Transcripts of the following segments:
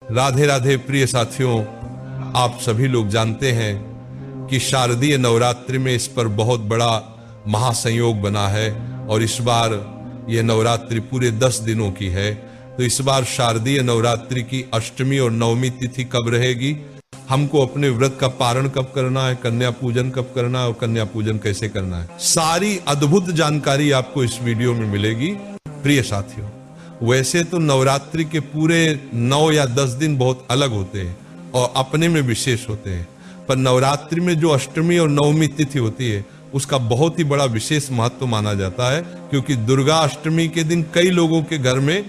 राधे राधे प्रिय साथियों, आप सभी लोग जानते हैं कि शारदीय नवरात्रि में इस पर बहुत बड़ा महासंयोग बना है और इस बार यह नवरात्रि पूरे 10 दिनों की है। तो इस बार शारदीय नवरात्रि की अष्टमी और नवमी तिथि कब रहेगी, हमको अपने व्रत का पारण कब करना है, कन्या पूजन कब करना है और कन्या पूजन कैसे करना है, सारी अद्भुत जानकारी आपको इस वीडियो में मिलेगी। प्रिय साथियों, वैसे तो नवरात्रि के पूरे 9 या 10 दिन बहुत अलग होते हैं और अपने में विशेष होते हैं, पर नवरात्रि में जो अष्टमी और नवमी तिथि होती है उसका बहुत ही बड़ा विशेष महत्व माना जाता है, क्योंकि दुर्गा अष्टमी के दिन कई लोगों के घर में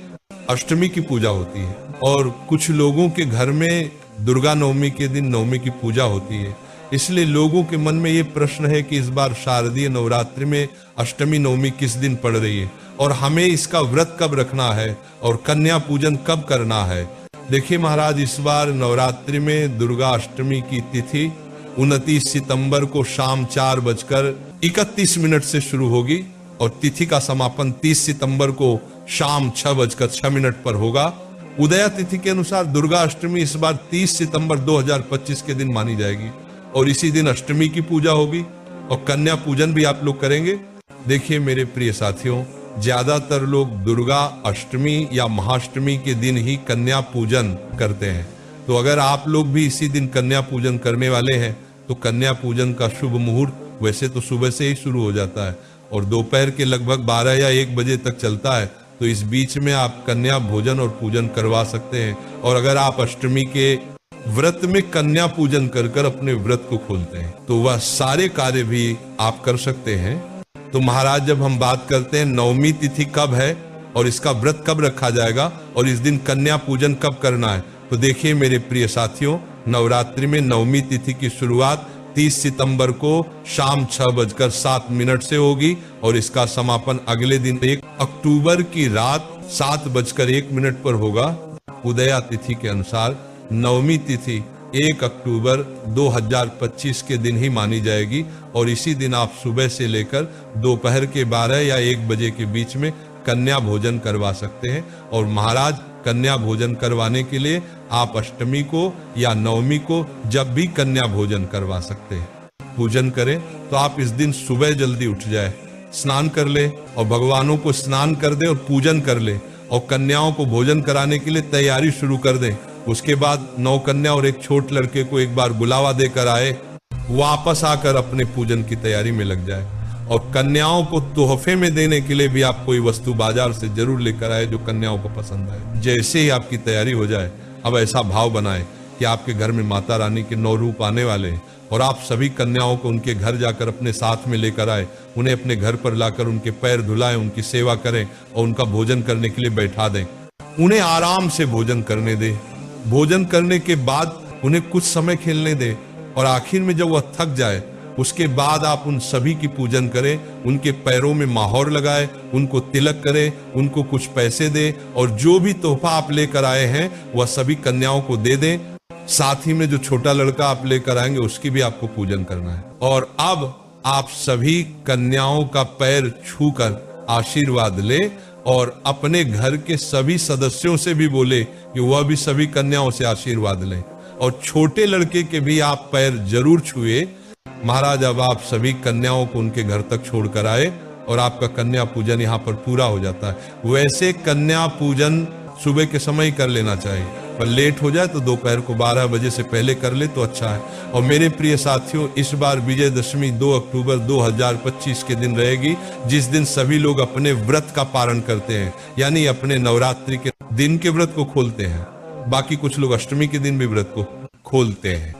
अष्टमी की पूजा होती है और कुछ लोगों के घर में दुर्गा नवमी के दिन नवमी की पूजा होती है। इसलिए लोगों के मन में ये प्रश्न है कि इस बार शारदीय नवरात्रि में अष्टमी नवमी किस दिन पड़ रही है और हमें इसका व्रत कब रखना है और कन्या पूजन कब करना है। देखिए महाराज, इस बार नवरात्रि में दुर्गा अष्टमी की तिथि 29 सितंबर को शाम 4:31 से शुरू होगी और तिथि का समापन 30 सितंबर को शाम 6:06 पर होगा। उदया तिथि के अनुसार दुर्गा अष्टमी इस बार 30 सितंबर 2025 के दिन मानी जाएगी और इसी दिन अष्टमी की पूजा होगी और कन्या पूजन भी आप लोग करेंगे। देखिए मेरे प्रिय साथियों, ज्यादातर लोग दुर्गा अष्टमी या महाअष्टमी के दिन ही कन्या पूजन करते हैं, तो अगर आप लोग भी इसी दिन कन्या पूजन करने वाले हैं तो कन्या पूजन का शुभ मुहूर्त वैसे तो सुबह से ही शुरू हो जाता है और दोपहर के लगभग 12 या 1 बजे तक चलता है, तो इस बीच में आप कन्या भोजन और पूजन करवा सकते हैं। और अगर आप अष्टमी के व्रत में कन्या पूजन कर कर अपने व्रत को खोलते हैं तो वह सारे कार्य भी आप कर सकते हैं। तो महाराज, जब हम बात करते हैं नवमी तिथि कब है और इसका व्रत कब रखा जाएगा और इस दिन कन्या पूजन कब करना है, तो देखिए मेरे प्रिय साथियों, नवरात्रि में नवमी तिथि की शुरुआत 30 सितंबर को शाम 6:07 से होगी और इसका समापन अगले दिन 1 अक्टूबर की रात 7:01 पर होगा। उदया तिथि के अनुसार नवमी तिथि 1 अक्टूबर 2025 के दिन ही मानी जाएगी और इसी दिन आप सुबह से लेकर दोपहर के 12 या 1 बजे के बीच में कन्या भोजन करवा सकते हैं। और महाराज, कन्या भोजन करवाने के लिए आप अष्टमी को या नवमी को जब भी कन्या भोजन करवा सकते हैं। पूजन करें तो आप इस दिन सुबह जल्दी उठ जाए, स्नान कर ले और भगवानों को स्नान कर दे और पूजन कर ले और कन्याओं को भोजन कराने के लिए तैयारी शुरू कर दें। उसके बाद 9 कन्या और एक छोट लड़के को एक बार बुलावा देकर आए, वापस आकर अपने पूजन की तैयारी में लग जाए। और कन्याओं को तोहफे में देने के लिए भी आप कोई वस्तु बाजार से जरूर लेकर आए जो कन्याओं को पसंद आए। जैसे ही आपकी तैयारी हो जाए, अब ऐसा भाव बनाए कि आपके घर में माता रानी के 9 रूप आने वाले हैं और आप सभी कन्याओं को उनके घर जाकर अपने साथ में लेकर आए, उन्हें अपने घर पर लाकर उनके पैर धुलाएं, उनकी सेवा करें और उनका भोजन करने के लिए बैठा दें। उन्हें आराम से भोजन करने दें। भोजन करने के बाद उन्हें कुछ समय खेलने दें और आखिर में जब वह थक जाए उसके बाद आप उन सभी की पूजन करें, उनके पैरों में माहौर लगाए, उनको तिलक करें, उनको कुछ पैसे दें और जो भी तोहफा आप लेकर आए हैं वह सभी कन्याओं को दे दें। साथ ही में जो छोटा लड़का आप लेकर आएंगे उसकी भी आपको पूजन करना है। और अब आप सभी कन्याओं का पैर छूकर आशीर्वाद ले और अपने घर के सभी सदस्यों से भी बोले कि वह भी सभी कन्याओं से आशीर्वाद लें और छोटे लड़के के भी आप पैर जरूर छुए। महाराज, अब आप सभी कन्याओं को उनके घर तक छोड़कर आए और आपका कन्या पूजन यहाँ पर पूरा हो जाता है। वैसे कन्या पूजन सुबह के समय ही कर लेना चाहिए, पर लेट हो जाए तो दोपहर को 12 बजे से पहले कर ले तो अच्छा है। और मेरे प्रिय साथियों, इस बार विजयदशमी 2 अक्टूबर 2025 के दिन रहेगी, जिस दिन सभी लोग अपने व्रत का पारण करते हैं, यानी अपने नवरात्रि के दिन के व्रत को खोलते हैं। बाकी कुछ लोग अष्टमी के दिन भी व्रत को खोलते हैं।